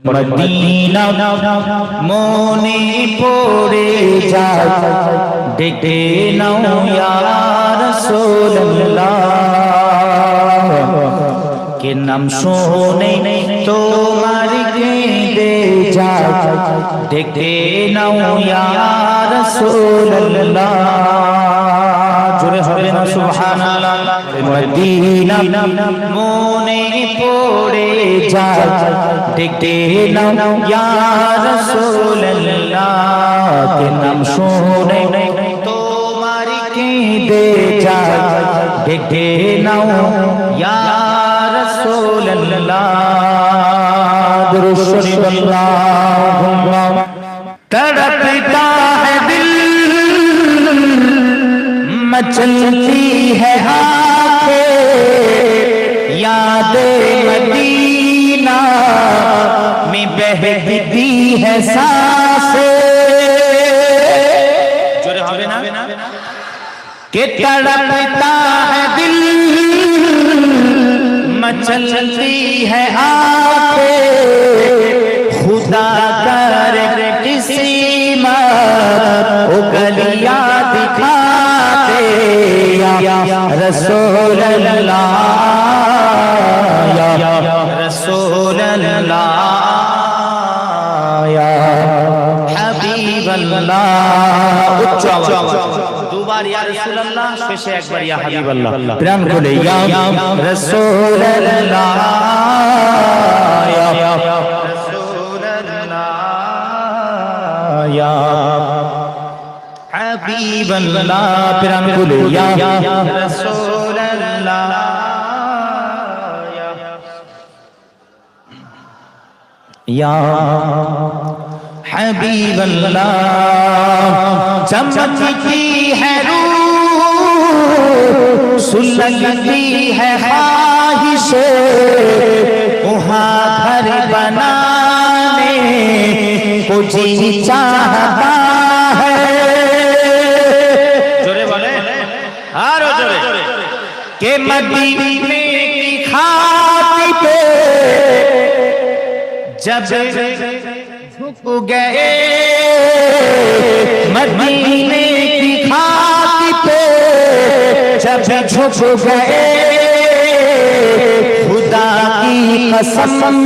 Medina মনে পড়ে যায় ডেকে নাও ইয়া রাসূলুল্লাহ কে নাম শুনে তোমার কেঁদে যায় ডেকে নাও ইয়া রাসূলুল্লাহ জোরে হবে না সুবহানাল্লাহ মদিনা মনে পড়ে যায় ডেকে নাও ইয়া রাসূলুল্লাহ কে নাম শুনে তোমার কেঁদে যায় ডেকে নাও ইয়া রাসূলুল্লাহ দুরূদ শরীফ আল্লাহুম্মা तड़पता है दिल मचलती है आंखें यादें मदीना में बहती है सांसें जोरे होवे ना के तड़पता है दिल मचलती है आंखें खुदा करे किसी ओ गलियां दिखाते या रसूल अल्लाह या रसूल अल्लाह या हबीब अल्लाह उच्च आवाज দুবার ইয়া রাসূলুল্লাহ শেষে একবার ইয়া হাবিবাল্লাহ প্রাণ খুলে ইয়া রাসূলুল্লাহ ইয়া या हबीब अल्लाह प्यार बोले या रसूल अल्लाह या हबीब अल्लाह चमकती है रूह सुलगती है ख्वाहिशें वहाँ घर बनाने को जी चाहता है जोरे बोले आरो जोरे के मदीने की खातिर पे जब झुक गए मदीने की खातिर पे जब झुक गए खुदा की कसम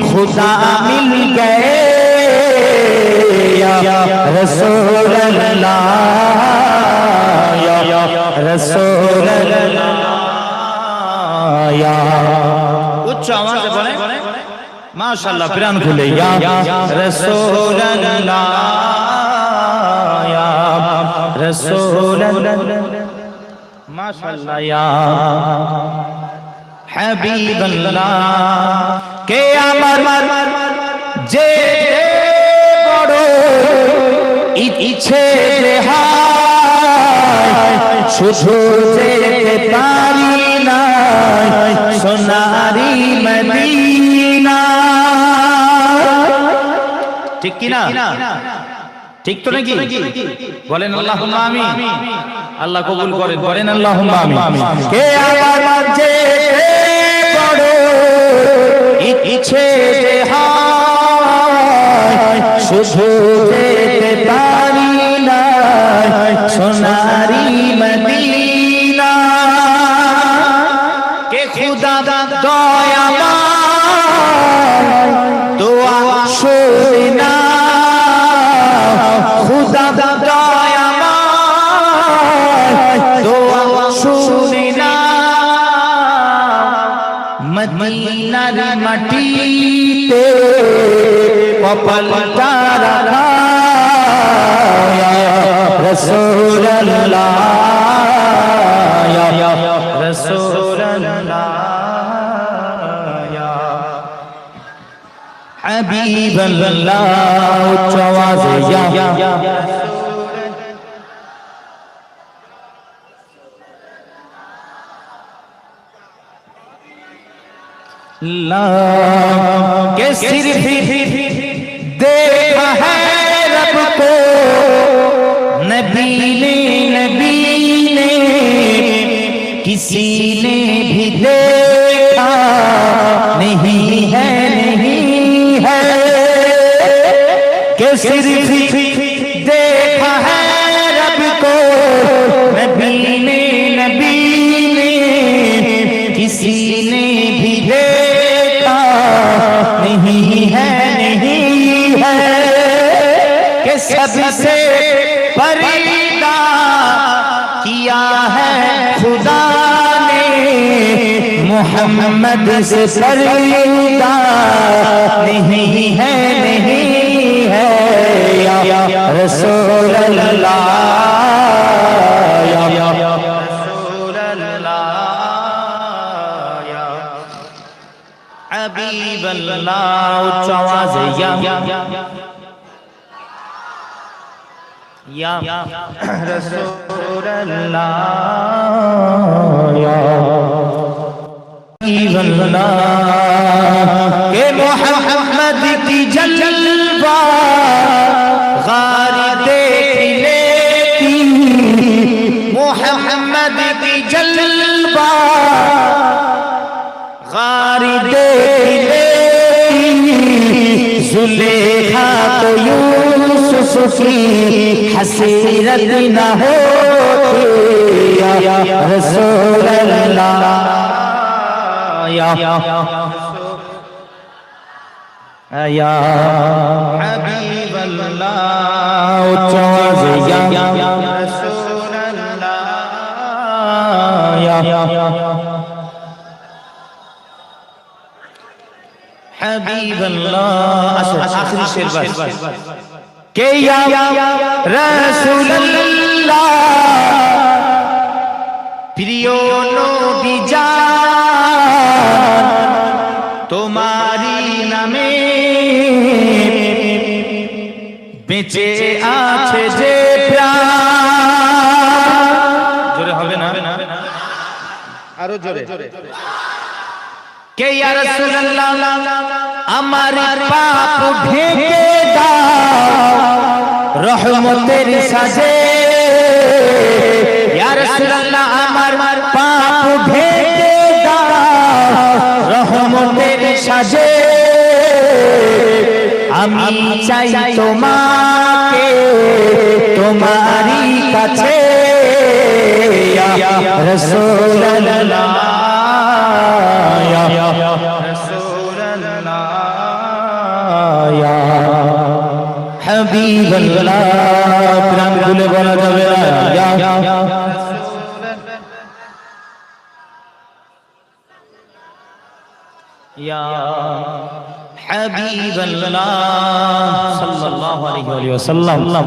खुदा मिल गए या रसूल अल्लाह या रसूल अल्लाह या उच्च आवाज से बोले माशाअल्लाह प्राण खुले या रसूल अल्लाह या रसूल अल्लाह माशाअल्लाह या हबीब अल्लाह के আমার যে বড় ইচ্ছে হয় শুধু যেতে পারি না সোনারি মদিনা ঠিক কি না ঠিক তো নাকি বলেন আল্লাহুম্মা আমিন আল্লাহ কবুল করেন বলেন আল্লাহুম্মা আমিন কে আমার যে বড় ইচ্ছে হয় শুধু যেতে পারি না সোনারি মদিনা কে খুদা দয়াময় দোয়া শুনে না খুদা দয়াময় দোয়া শুনে না মদিনার মাটিতে কপালটা রাখা রসূল আল্লাহ ইয়া রসূল আল্লাহ ইয়া হাবিব আল্লাহ উচ্চ আওয়াজে ইয়া के सिर्फ देखा है रब को नबी ने किसी ने भी देखा नहीं है नहीं सिर्फ देखा है रब को नबी ने किसी ने भी देखा नहीं है कि सबसे परीदा किया है खुदा ने मोहम्मद से परीदा नहीं है या रसूल अल्लाह या रसूल अल्लाह या हबीब अल्लाह। उच्च आवाज़ या रसूल अल्लाह या हबीब अल्लाह के मोहम्मद की जलवा गारी देख लेती मोहम्मद की जलवा गारी देख लेती जुलेखा तो यूसुफ की हसीरत न होती या रसूल अल्लाह या हबीब अल्लाह। उच्च आवाज़ या रसूल अल्लाह या हबीब अल्लाह। आखिरी शेर बस के या रसूल अल्लाह प्रिय नबी जान तुम्हारी नामे বেঁচে আছে যে প্রাণ জোরে হবে না আরো জোরে কে ইয়া রাসূলুল্লাহ আমার পাপ ঢেকে দাও রহমতের সাজে ইয়া রাসূলুল্লাহ আমার পাপ ঢেকে দাও রহমতের সাজে আমি চাই তোমাকে তোমারই কাছে ইয়া রাসূলুল্লাহ ইয়া রাসূলুল্লাহ ইয়া হাবিবাল্লাহ। প্রাণ খুলে বলা যাবে না ইয়া ইয়া হাবিবাল্লাহ সাল্লাল্লাহু আলাইহি ওয়াসাল্লাম।